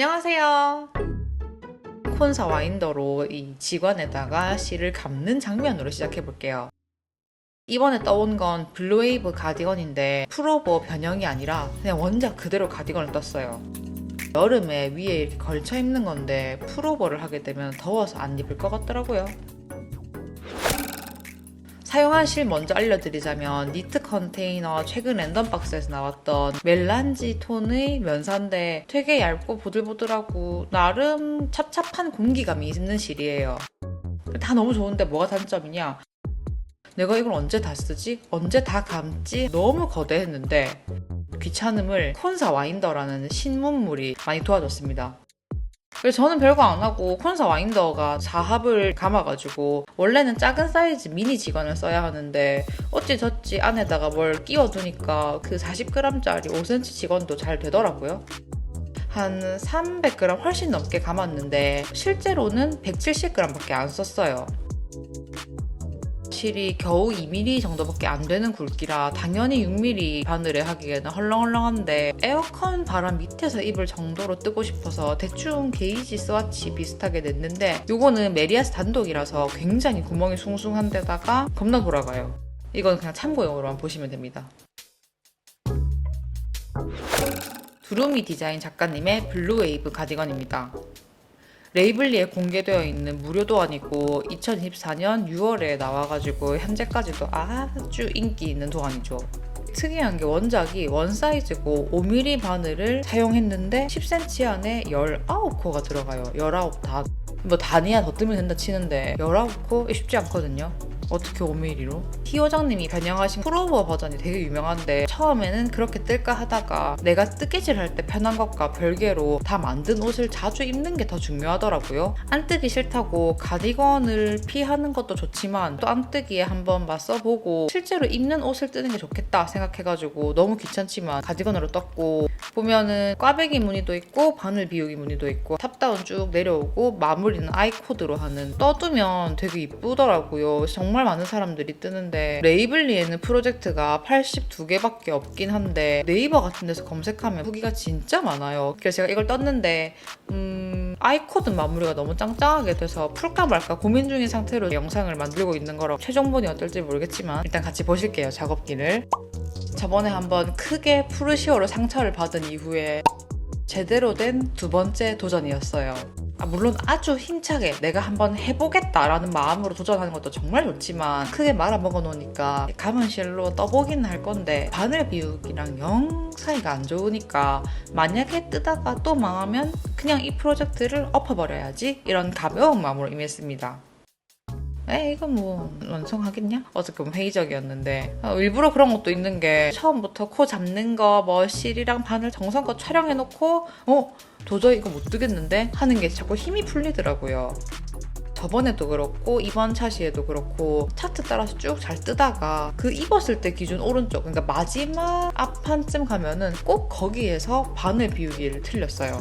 안녕하세요. 콘사 와인더로 이 직원에다가 실을 감는 장면으로 시작해 볼게요. 이번에 떠온 건 블루웨이브 가디건인데 풀오버 변형이 아니라 그냥 원작 그대로 가디건을 떴어요. 여름에 위에 이렇게 걸쳐 입는 건데 풀오버를 하게 되면 더워서 안 입을 것 같더라고요. 사용한 실 먼저 알려드리자면 니트 컨테이너 최근 랜덤박스에서 나왔던 멜란지 톤의 면사인데 되게 얇고 보들보들하고 나름 찹찹한 공기감이 있는 실이에요. 다 너무 좋은데 뭐가 단점이냐? 내가 이걸 언제 다 쓰지? 언제 다 감지? 너무 거대했는데 귀찮음을 콘사 와인더라는 신문물이 많이 도와줬습니다. 그래서 저는 별거 안 하고 콘사 와인더가 4합을 감아가지고 원래는 작은 사이즈 미니 직원을 써야 하는데 어찌저찌 안에다가 뭘 끼워두니까 그 40g짜리 5cm 직원도 잘 되더라고요. 한 300g 훨씬 넘게 감았는데 실제로는 170g밖에 안 썼어요. 실이 겨우 2mm 정도밖에 안 되는 굵기라 당연히 6mm 바늘에 하기에는 헐렁헐렁한데 에어컨 바람 밑에서 입을 정도로 뜨고 싶어서 대충 게이지 스와치 비슷하게 냈는데 요거는 메리아스 단독이라서 굉장히 구멍이 숭숭한 데다가 겁나 돌아가요. 이건 그냥 참고용으로만 보시면 됩니다. 두루미 디자인 작가님의 블루웨이브 가디건입니다. 레이블리에 공개되어 있는 무료 도안이고 2024년 6월에 나와가지고 현재까지도 아주 인기 있는 도안이죠. 특이한 게 원작이 원사이즈고 5mm 바늘을 사용했는데 10cm 안에 19코가 들어가요. 19단. 뭐 단이야 더 뜨면 된다 치는데 19코? 쉽지 않거든요. 어떻게 5mm로? 티오장님이 변형하신 풀오버 버전이 되게 유명한데 처음에는 그렇게 뜰까 하다가 내가 뜨개질 할 때 편한 것과 별개로 다 만든 옷을 자주 입는 게 더 중요하더라고요. 안 뜨기 싫다고 가디건을 피하는 것도 좋지만 또 안 뜨기에 한번 맞서보고 실제로 입는 옷을 뜨는 게 좋겠다 생각해가지고 너무 귀찮지만 가디건으로 떴고 보면은 꽈배기 무늬도 있고 바늘 비우기 무늬도 있고 탑다운 쭉 내려오고 마무리는 아이코드로 하는 떠두면 되게 이쁘더라고요. 정말 많은 사람들이 뜨는데 레이블리에는 프로젝트가 82개밖에 없긴 한데 네이버 같은 데서 검색하면 후기가 진짜 많아요. 그래서 제가 이걸 떴는데 아이코드 마무리가 너무 짱짱하게 돼서 풀까 말까 고민 중인 상태로 영상을 만들고 있는 거라 최종본이 어떨지 모르겠지만 일단 같이 보실게요. 작업기를. 저번에 한번 크게 푸르시오로 상처를 받은 이후에 제대로 된 두 번째 도전이었어요. 물론 아주 힘차게 내가 한번 해보겠다라는 마음으로 도전하는 것도 정말 좋지만 크게 말아먹어 놓으니까 감은 실로 떠보긴 할 건데 바늘 비우기랑 영 사이가 안 좋으니까 만약에 뜨다가 또 망하면 그냥 이 프로젝트를 엎어버려야지 이런 가벼운 마음으로 임했습니다. 이건 뭐 완성하겠냐? 어떻게 보면 회의적이었는데 일부러 그런 것도 있는 게 처음부터 코 잡는 거 뭐 실이랑 바늘 정성껏 촬영해놓고 도저히 이거 못 뜨겠는데 하는 게 자꾸 힘이 풀리더라고요. 저번에도 그렇고 이번 차시에도 그렇고 차트 따라서 쭉 잘 뜨다가 그 입었을 때 기준 오른쪽 그러니까 마지막 앞판쯤 가면은 꼭 거기에서 바늘 비우기를 틀렸어요.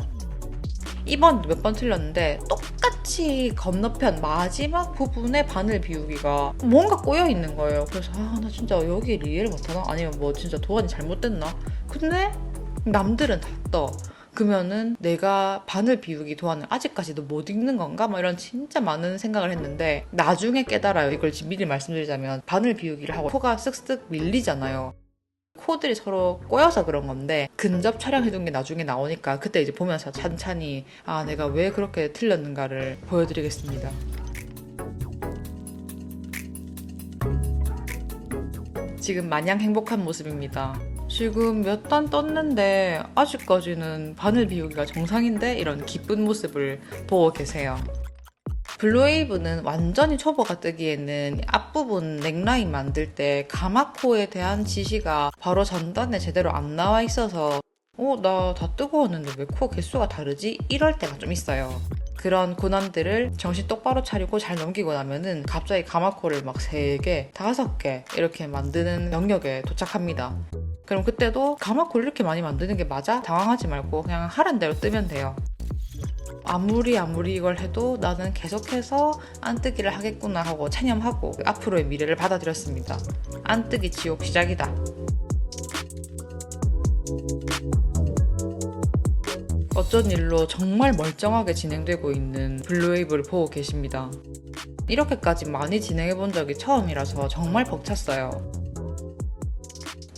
이번도 몇 번 틀렸는데 똑같이 건너편 마지막 부분에 바늘 비우기가 뭔가 꼬여있는 거예요. 그래서 나 진짜 여기 이해를 못하나? 아니면 뭐 진짜 도안이 잘못됐나? 근데 남들은 다 떠. 그러면은 내가 바늘 비우기 도안을 아직까지도 못 읽는 건가? 막 이런 진짜 많은 생각을 했는데 나중에 깨달아요. 이걸 지금 미리 말씀드리자면 바늘 비우기를 하고 코가 쓱쓱 밀리잖아요. 코들이 서로 꼬여서 그런 건데 근접 촬영해둔 게 나중에 나오니까 그때 이제 보면서 찬찬히 내가 왜 그렇게 틀렸는가를 보여드리겠습니다. 지금 마냥 행복한 모습입니다. 지금 몇 단 떴는데 아직까지는 바늘 비우기가 정상인데 이런 기쁜 모습을 보고 계세요. 블루웨이브는 완전히 초보가 뜨기에는 앞부분 넥라인 만들 때 가마코에 대한 지시가 바로 전단에 제대로 안 나와 있어서 나 다 뜨거웠는데 왜 코 개수가 다르지? 이럴 때가 좀 있어요. 그런 고난들을 정신 똑바로 차리고 잘 넘기고 나면은 갑자기 가마코를 막 3개, 5개 이렇게 만드는 영역에 도착합니다. 그럼 그때도 가마코를 이렇게 많이 만드는 게 맞아? 당황하지 말고 그냥 하란 대로 뜨면 돼요. 아무리 이걸 해도 나는 계속해서 안뜨기를 하겠구나 하고 체념하고 앞으로의 미래를 받아들였습니다. 안뜨기 지옥 시작이다. 어쩐 일로 정말 멀쩡하게 진행되고 있는 블루웨이브를 보고 계십니다. 이렇게까지 많이 진행해 본 적이 처음이라서 정말 벅찼어요.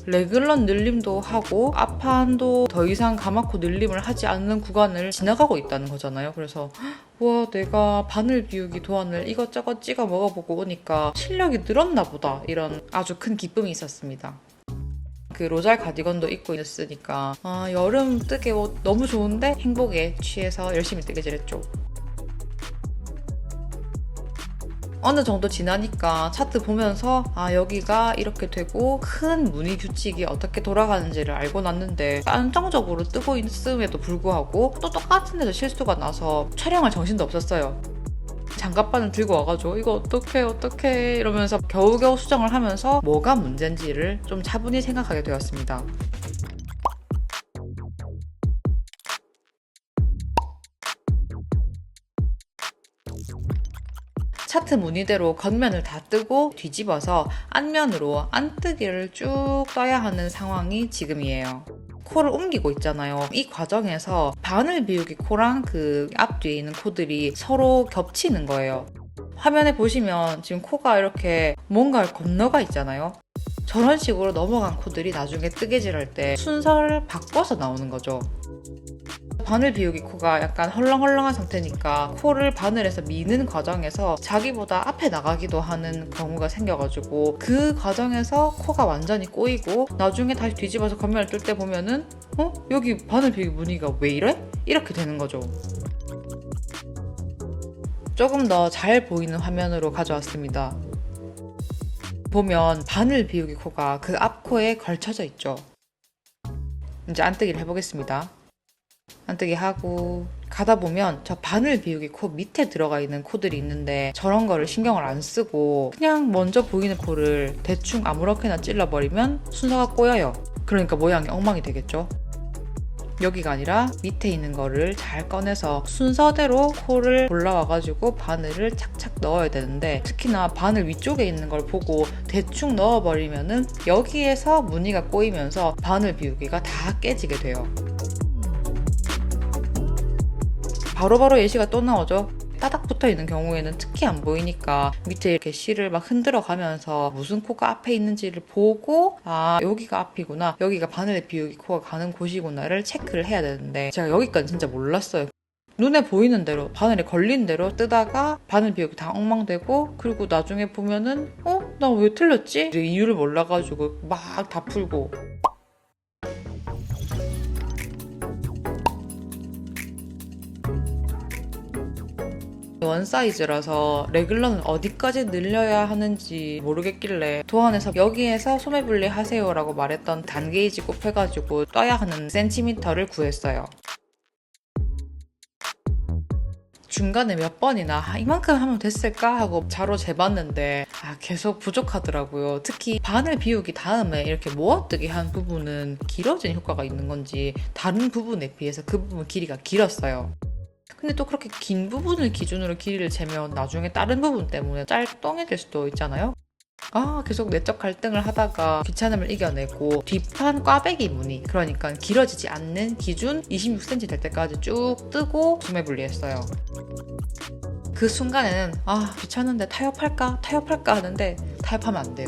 레글런 늘림도 하고 앞판도 더 이상 가마코 늘림을 하지 않는 구간을 지나가고 있다는 거잖아요. 그래서 와, 내가 바늘 비우기 도안을 이것저것 찍어 먹어보고 오니까 실력이 늘었나 보다, 이런 아주 큰 기쁨이 있었습니다. 그 로잘 가디건도 입고 있으니까 여름 뜨개 옷 너무 좋은데 행복에 취해서 열심히 뜨개질했죠. 어느 정도 지나니까 차트 보면서 여기가 이렇게 되고 큰 무늬 규칙이 어떻게 돌아가는지를 알고 났는데 안정적으로 뜨고 있음에도 불구하고 또 똑같은 데서 실수가 나서 촬영할 정신도 없었어요. 장갑바늘 들고 와가지고 이거 어떡해 이러면서 겨우겨우 수정을 하면서 뭐가 문제인지를 좀 차분히 생각하게 되었습니다. 차트 무늬대로 겉면을 다 뜨고 뒤집어서 앞면으로 안뜨기를 쭉 떠야 하는 상황이 지금이에요. 코를 옮기고 있잖아요. 이 과정에서 바늘 비우기 코랑 그 앞뒤에 있는 코들이 서로 겹치는 거예요. 화면에 보시면 지금 코가 이렇게 뭔가를 건너가 있잖아요. 저런 식으로 넘어간 코들이 나중에 뜨개질할 때 순서를 바꿔서 나오는 거죠. 바늘 비우기 코가 약간 헐렁헐렁한 상태니까 코를 바늘에서 미는 과정에서 자기보다 앞에 나가기도 하는 경우가 생겨가지고 그 과정에서 코가 완전히 꼬이고 나중에 다시 뒤집어서 겉면을 뜰 때 보면은 여기 바늘 비우기 무늬가 왜 이래? 이렇게 되는 거죠. 조금 더 잘 보이는 화면으로 가져왔습니다. 보면 바늘 비우기 코가 그 앞코에 걸쳐져 있죠. 이제 안뜨기를 해보겠습니다. 안뜨기 하고 가다 보면 저 바늘 비우기 코 밑에 들어가 있는 코들이 있는데 저런 거를 신경을 안 쓰고 그냥 먼저 보이는 코를 대충 아무렇게나 찔러버리면 순서가 꼬여요. 그러니까 모양이 엉망이 되겠죠. 여기가 아니라 밑에 있는 거를 잘 꺼내서 순서대로 코를 골라와가지고 바늘을 착착 넣어야 되는데 특히나 바늘 위쪽에 있는 걸 보고 대충 넣어버리면은 여기에서 무늬가 꼬이면서 바늘 비우기가 다 깨지게 돼요. 바로바로 예시가 또 나오죠. 따닥 붙어있는 경우에는 특히 안 보이니까 밑에 이렇게 실을 막 흔들어 가면서 무슨 코가 앞에 있는지를 보고 여기가 앞이구나, 여기가 바늘 비우기 코가 가는 곳이구나를 체크를 해야 되는데 제가 여기까지 진짜 몰랐어요. 눈에 보이는 대로 바늘에 걸린 대로 뜨다가 바늘 비우기 다 엉망되고 그리고 나중에 보면은 나 왜 틀렸지? 이유를 몰라가지고 막 다 풀고. 원 사이즈라서 레글러는 어디까지 늘려야 하는지 모르겠길래 도안에서 여기에서 소매분리 하세요 라고 말했던 단게이지 곱해가지고 떠야 하는 센티미터를 구했어요. 중간에 몇 번이나 이만큼 하면 됐을까 하고 자로 재봤는데 계속 부족하더라고요. 특히 바늘 비우기 다음에 이렇게 모아뜨기 한 부분은 길어진 효과가 있는 건지 다른 부분에 비해서 그 부분 길이가 길었어요. 근데 또 그렇게 긴 부분을 기준으로 길이를 재면 나중에 다른 부분 때문에 짤똥해질 수도 있잖아요. 계속 내적 갈등을 하다가 귀찮음을 이겨내고 뒷판 꽈배기 무늬, 그러니까 길어지지 않는 기준 26cm 될 때까지 쭉 뜨고 소매 분리했어요. 그 순간에는 귀찮은데 타협할까 하는데 타협하면 안 돼요.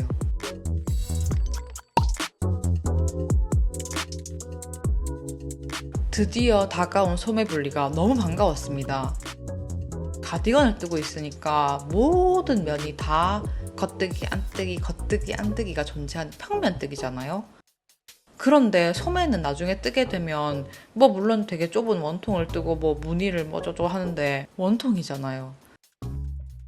드디어 다가온 소매 분리가 너무 반가웠습니다. 가디건을 뜨고 있으니까 모든 면이 다 겉뜨기, 안뜨기, 겉뜨기, 안뜨기가 존재하는 평면뜨기잖아요. 그런데 소매는 나중에 뜨게 되면 물론 되게 좁은 원통을 뜨고 무늬를 저쩌고 하는데 원통이잖아요.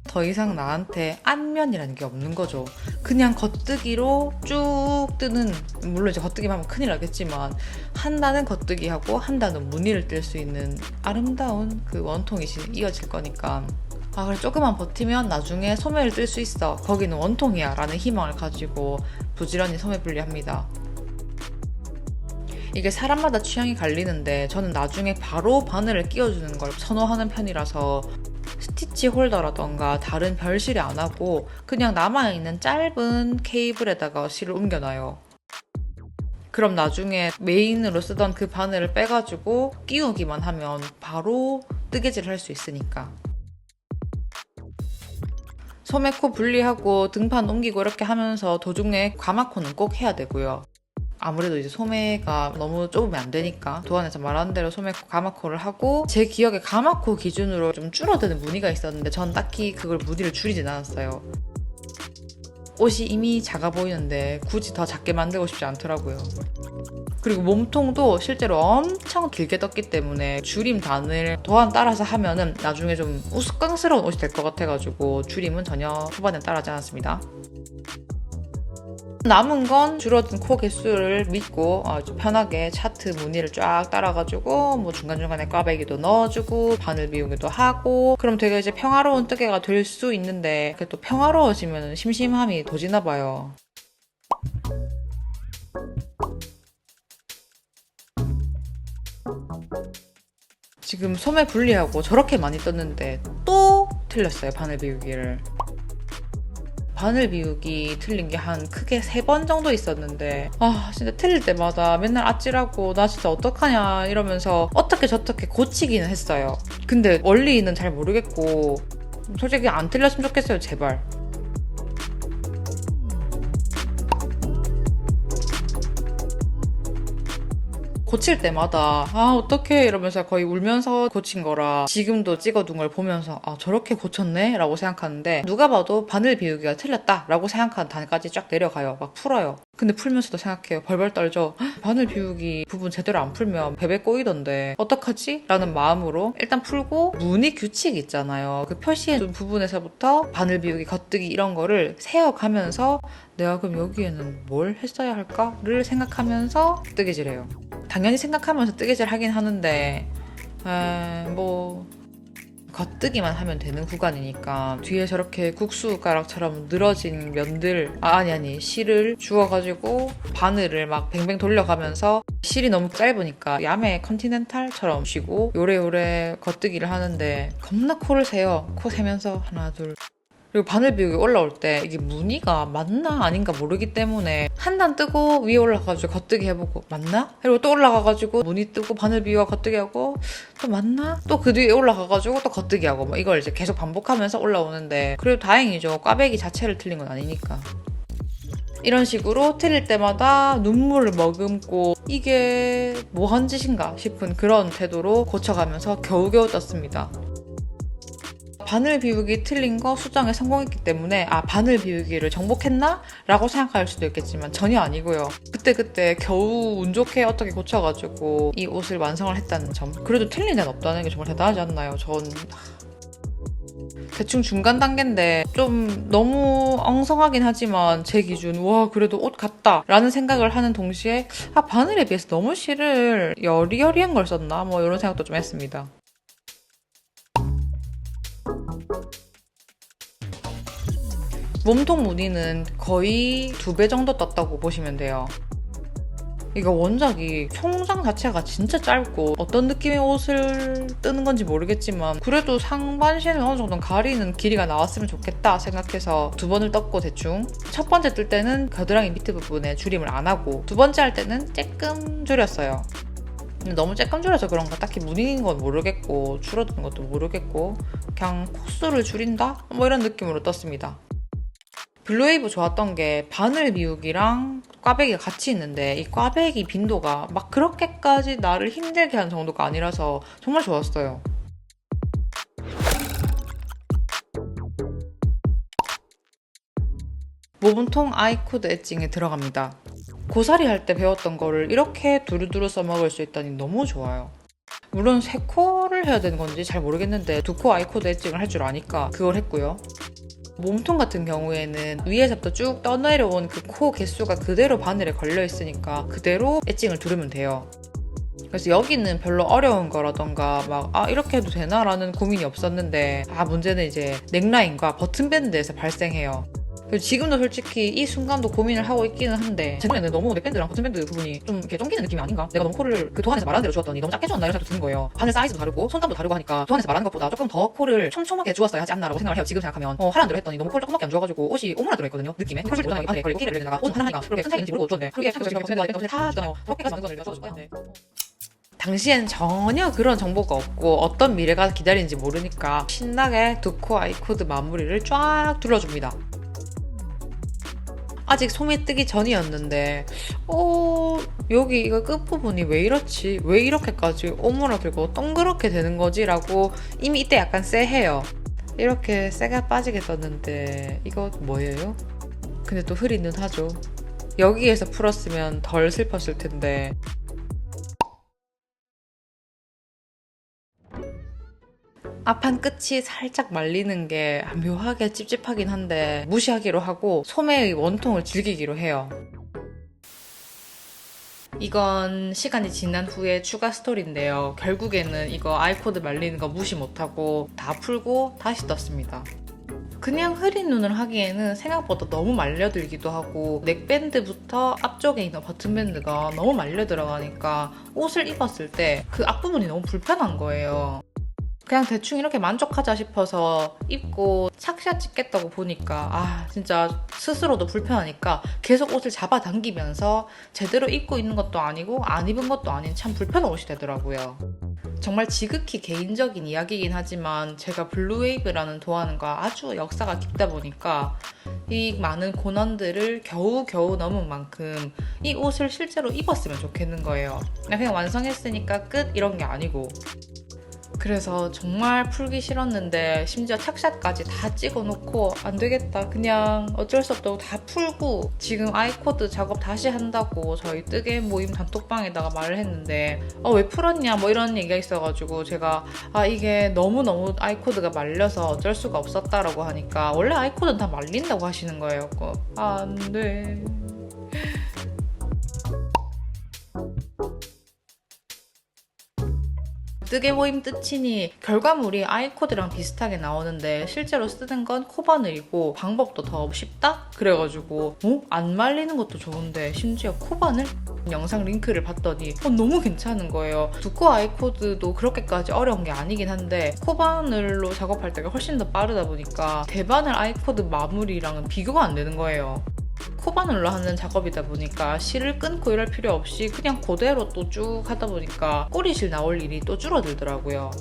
더 이상 나한테 앞면이라는 게 없는 거죠. 그냥 겉뜨기로 쭉 뜨는, 물론 이제 겉뜨기만 하면 큰일 나겠지만 한 단은 겉뜨기하고 한 단은 무늬를 뜰 수 있는 아름다운 그 원통이 이어질 거니까 그래 조금만 버티면 나중에 소매를 뜰 수 있어, 거기는 원통이야 라는 희망을 가지고 부지런히 소매 분리합니다. 이게 사람마다 취향이 갈리는데 저는 나중에 바로 바늘을 끼워주는 걸 선호하는 편이라서 스티치 홀더라던가 다른 별실에 안 하고 그냥 남아있는 짧은 케이블에다가 실을 옮겨놔요. 그럼 나중에 메인으로 쓰던 그 바늘을 빼가지고 끼우기만 하면 바로 뜨개질을 할 수 있으니까. 소매 코 분리하고 등판 옮기고 이렇게 하면서 도중에 가마코는 꼭 해야 되고요. 아무래도 이제 소매가 너무 좁으면 안 되니까 도안에서 말하는 대로 소매코, 가마코를 하고, 제 기억에 가마코 기준으로 좀 줄어드는 무늬가 있었는데 전 딱히 그걸 무늬를 줄이진 않았어요. 옷이 이미 작아 보이는데 굳이 더 작게 만들고 싶지 않더라고요. 그리고 몸통도 실제로 엄청 길게 떴기 때문에 줄임 단을 도안 따라서 하면은 나중에 좀 우스꽝스러운 옷이 될 것 같아가지고 줄임은 전혀 초반엔 따라하지 않았습니다. 남은 건 줄어든 코 개수를 믿고 좀 편하게 차트 무늬를 쫙 따라가지고 뭐 중간중간에 꽈배기도 넣어주고 바늘 비우기도 하고, 그럼 되게 이제 평화로운 뜨개가 될 수 있는데, 그게 또 평화로워지면 심심함이 도지나 봐요. 지금 소매 분리하고 저렇게 많이 떴는데 또 틀렸어요, 바늘 비우기를. 바늘 비우기 틀린 게 한 크게 3번 정도 있었는데, 진짜 틀릴 때마다 맨날 아찔하고 나 진짜 어떡하냐 이러면서 어떻게 저떻게 고치기는 했어요. 근데 원리는 잘 모르겠고 솔직히 안 틀렸으면 좋겠어요, 제발. 고칠 때마다 어떡해 이러면서 거의 울면서 고친 거라 지금도 찍어둔 걸 보면서 저렇게 고쳤네? 라고 생각하는데, 누가 봐도 바늘 비우기가 틀렸다 라고 생각하는 단까지 쫙 내려가요. 막 풀어요. 근데 풀면서도 생각해요. 벌벌 떨죠. 바늘 비우기 부분 제대로 안 풀면 베베 꼬이던데 어떡하지? 라는 마음으로 일단 풀고, 무늬 규칙 있잖아요. 그 표시해둔 부분에서부터 바늘 비우기, 겉뜨기 이런 거를 세어가면서 내가 그럼 여기에는 뭘 했어야 할까를 생각하면서 뜨개질해요. 당연히 생각하면서 뜨개질 하긴 하는데 뭐 겉뜨기만 하면 되는 구간이니까 뒤에 저렇게 국수가락처럼 늘어진 면들 실을 주워가지고 바늘을 막 뱅뱅 돌려가면서, 실이 너무 짧으니까 야매 컨티넨탈처럼 쉬고 요래요래 겉뜨기를 하는데 겁나 코를 세요. 코 세면서 하나 둘, 그리고 바늘 비우기 올라올 때 이게 무늬가 맞나 아닌가 모르기 때문에 한 단 뜨고 위에 올라가가지고 겉뜨기 해보고 맞나? 그리고 또 올라가가지고 무늬 뜨고 바늘 비우고 겉뜨기 하고 또 맞나? 또 그 뒤에 올라가가지고 또 겉뜨기 하고 뭐 이걸 이제 계속 반복하면서 올라오는데, 그래도 다행이죠. 꽈배기 자체를 틀린 건 아니니까. 이런 식으로 틀릴 때마다 눈물을 머금고 이게 뭐한 짓인가 싶은 그런 태도로 고쳐가면서 겨우겨우 떴습니다. 바늘 비우기 틀린 거 수정에 성공했기 때문에 바늘 비우기를 정복했나? 라고 생각할 수도 있겠지만 전혀 아니고요. 그때 겨우 운 좋게 어떻게 고쳐가지고 이 옷을 완성을 했다는 점. 그래도 틀린 데는 없다는 게 정말 대단하지 않나요? 전 대충 중간 단계인데 좀 너무 엉성하긴 하지만 제 기준 와 그래도 옷 같다 라는 생각을 하는 동시에 바늘에 비해서 너무 실을 여리여리한 걸 썼나? 뭐 이런 생각도 좀 했습니다. 몸통 무늬는 거의 2배 정도 떴다고 보시면 돼요. 이거 원작이 총장 자체가 진짜 짧고 어떤 느낌의 옷을 뜨는 건지 모르겠지만 그래도 상반신을 어느 정도 가리는 길이가 나왔으면 좋겠다 생각해서 2번을 떴고, 대충 첫 번째 뜰 때는 겨드랑이 밑에 부분에 줄임을 안 하고 2번째 할 때는 쬐끔 줄였어요. 근데 너무 쬐끔 줄여서 그런가 딱히 무늬인 건 모르겠고 줄어드는 것도 모르겠고 그냥 코수를 줄인다? 뭐 이런 느낌으로 떴습니다. 블루웨이브 좋았던 게 바늘 비우기랑 꽈배기가 같이 있는데 이 꽈배기 빈도가 막 그렇게까지 나를 힘들게 하는 정도가 아니라서 정말 좋았어요. 모분통 아이코드 엣징에 들어갑니다. 고사리 할 때 배웠던 거를 이렇게 두루두루 써먹을 수 있다니 너무 좋아요. 물론 3코를 해야 되는 건지 잘 모르겠는데 2코 아이코드 엣징을 할 줄 아니까 그걸 했고요. 몸통 같은 경우에는 위에서부터 쭉 떠내려온 그 코 개수가 그대로 바늘에 걸려있으니까 그대로 엣징을 두르면 돼요. 그래서 여기는 별로 어려운 거라던가 막 이렇게 해도 되나? 라는 고민이 없었는데 문제는 이제 넥라인과 버튼밴드에서 발생해요. 그리고 지금도 솔직히 이 순간도 고민을 하고 있기는 한데 제 눈에는 너무 넥밴드랑 버튼밴드 부분이 좀 이렇게 쫑기는 느낌이 아닌가? 내가 너무 코를 그 도안에서 말하는 대로 주었더니 너무 작게 주었나 이런 생각도 드는 거예요. 바늘 사이즈도 다르고 손감도 다르고 하니까 도안에서 말하는 것보다 조금 더 코를 촘촘하게 주었어야 하지 않나라고 생각을 해요. 지금 생각하면 하라는 대로 했더니 너무 코를 조금밖에 안 주어가지고 옷이 오므라 들어있거든요. 느낌에 콜을 모자라게 안에 그리고 끼를 내다가 옷 하나니까 그렇게 큰 차이인지 모르고 줬는데 그게 생각해서 버튼밴드 다 주잖아요. 그렇게까지 만든 걸 내가 줘줄 거야. 당시엔 전혀 그런 정보가 없고 어떤 미래가 기다리는지 모르니까 신나게 두코 아이코드 마무리를 쫙 둘러줍니다. 아직 솜이 뜨기 전이었는데 여기 이거 끝부분이 왜 이렇지? 왜 이렇게까지 오므라들고 동그랗게 되는 거지? 라고 이미 이때 약간 쎄해요. 이렇게 쎄가 빠지게 떴는데 이거 뭐예요? 근데 또 흐리는 하죠. 여기에서 풀었으면 덜 슬펐을 텐데 앞판 끝이 살짝 말리는 게 묘하게 찝찝하긴 한데 무시하기로 하고 소매의 원통을 즐기기로 해요. 이건 시간이 지난 후에 추가 스토리인데요. 결국에는 이거 아이코드 말리는 거 무시 못하고 다 풀고 다시 떴습니다. 그냥 흐린 눈을 하기에는 생각보다 너무 말려들기도 하고 넥밴드부터 앞쪽에 있는 버튼밴드가 너무 말려 들어가니까 옷을 입었을 때 그 앞부분이 너무 불편한 거예요. 그냥 대충 이렇게 만족하자 싶어서 입고 착샷 찍겠다고 보니까 진짜 스스로도 불편하니까 계속 옷을 잡아당기면서 제대로 입고 있는 것도 아니고 안 입은 것도 아닌 참 불편한 옷이 되더라고요. 정말 지극히 개인적인 이야기이긴 하지만 제가 블루웨이브라는 도안과 아주 역사가 깊다 보니까 이 많은 고난들을 겨우겨우 넘은 만큼 이 옷을 실제로 입었으면 좋겠는 거예요. 그냥 완성했으니까 끝 이런 게 아니고. 그래서 정말 풀기 싫었는데 심지어 착샷까지 다 찍어놓고 안 되겠다 그냥 어쩔 수 없다고 다 풀고 지금 아이코드 작업 다시 한다고 저희 뜨개 모임 단톡방에다가 말을 했는데 왜 풀었냐 뭐 이런 얘기가 있어가지고 제가 이게 너무너무 아이코드가 말려서 어쩔 수가 없었다라고 하니까 원래 아이코드는 다 말린다고 하시는 거예요. 안 돼. 뜨개 모임 뜻이니 결과물이 아이코드랑 비슷하게 나오는데 실제로 쓰는 건 코바늘이고 방법도 더 쉽다? 그래가지고 안 말리는 것도 좋은데 심지어 코바늘? 영상 링크를 봤더니 너무 괜찮은 거예요. 두코 아이코드도 그렇게까지 어려운 게 아니긴 한데 코바늘로 작업할 때가 훨씬 더 빠르다 보니까 대바늘 아이코드 마무리랑은 비교가 안 되는 거예요. 코바늘로 하는 작업이다 보니까 실을 끊고 이럴 필요 없이 그냥 그대로 또 쭉 하다 보니까 꼬리실 나올 일이 또 줄어들더라고요.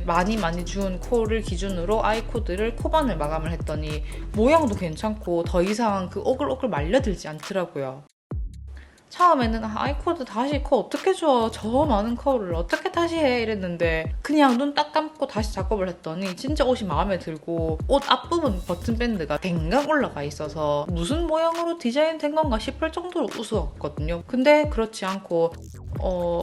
많이 주운 코를 기준으로 아이코드를 코바늘 마감을 했더니 모양도 괜찮고 더 이상 그 오글오글 말려들지 않더라고요. 처음에는 아이코드 다시 코 어떻게 줘? 저 많은 코를 어떻게 다시 해? 이랬는데 그냥 눈 딱 감고 다시 작업을 했더니 진짜 옷이 마음에 들고 옷 앞부분 버튼밴드가 댕강 올라가 있어서 무슨 모양으로 디자인된 건가 싶을 정도로 우스웠거든요. 근데 그렇지 않고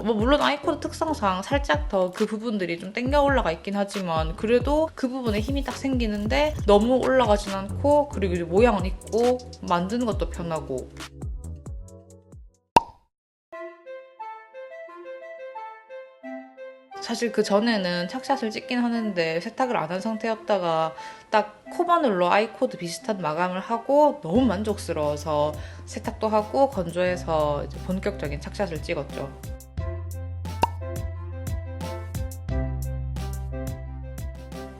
물론 아이코드 특성상 살짝 더 그 부분들이 좀 땡겨 올라가 있긴 하지만 그래도 그 부분에 힘이 딱 생기는데 너무 올라가진 않고 그리고 이제 모양은 있고 만드는 것도 편하고 사실 그 전에는 착샷을 찍긴 하는데 세탁을 안 한 상태였다가 딱 코바늘로 아이코드 비슷한 마감을 하고 너무 만족스러워서 세탁도 하고 건조해서 이제 본격적인 착샷을 찍었죠.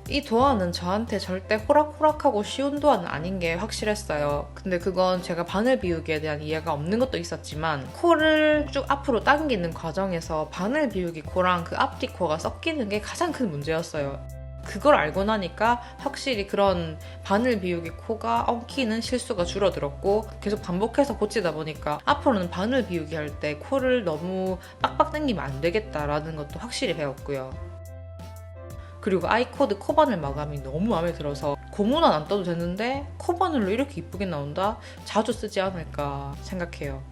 이 도안은 저한테 절대 호락호락하고 쉬운 도안은 아닌 게 확실했어요. 근데 그건 제가 바늘 비우기에 대한 이해가 없는 것도 있었지만 코를 쭉 앞으로 당기는 과정에서 바늘 비우기 코랑 그 앞뒤 코가 섞이는 게 가장 큰 문제였어요. 그걸 알고 나니까 확실히 그런 바늘 비우기 코가 엉키는 실수가 줄어들었고 계속 반복해서 고치다 보니까 앞으로는 바늘 비우기 할 때 코를 너무 빡빡 당기면 안 되겠다라는 것도 확실히 배웠고요. 그리고 아이코드 코바늘 마감이 너무 마음에 들어서 고무는 안 떠도 되는데 코바늘로 이렇게 이쁘게 나온다? 자주 쓰지 않을까 생각해요.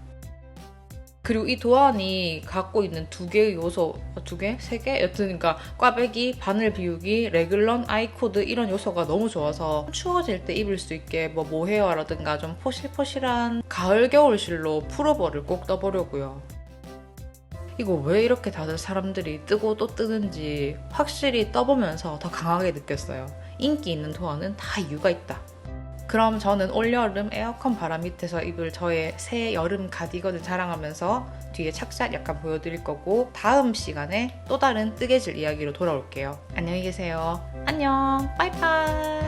그리고 이 도안이 갖고 있는 두 개의 요소, 두 개? 세 개? 여튼 그러니까 꽈배기, 바늘 비우기, 레글런, 아이코드 이런 요소가 너무 좋아서 추워질 때 입을 수 있게 모헤어라든가 좀 포실포실한 가을 겨울실로 풀오버를 꼭 떠보려고요. 이거 왜 이렇게 다들 사람들이 뜨고 또 뜨는지 확실히 떠보면서 더 강하게 느꼈어요. 인기 있는 도어는 다 이유가 있다. 그럼 저는 올여름 에어컨 바람 밑에서 입을 저의 새 여름 가디건을 자랑하면서 뒤에 착샷 약간 보여드릴 거고, 다음 시간에 또 다른 뜨개질 이야기로 돌아올게요. 안녕히 계세요. 안녕. 빠이빠이.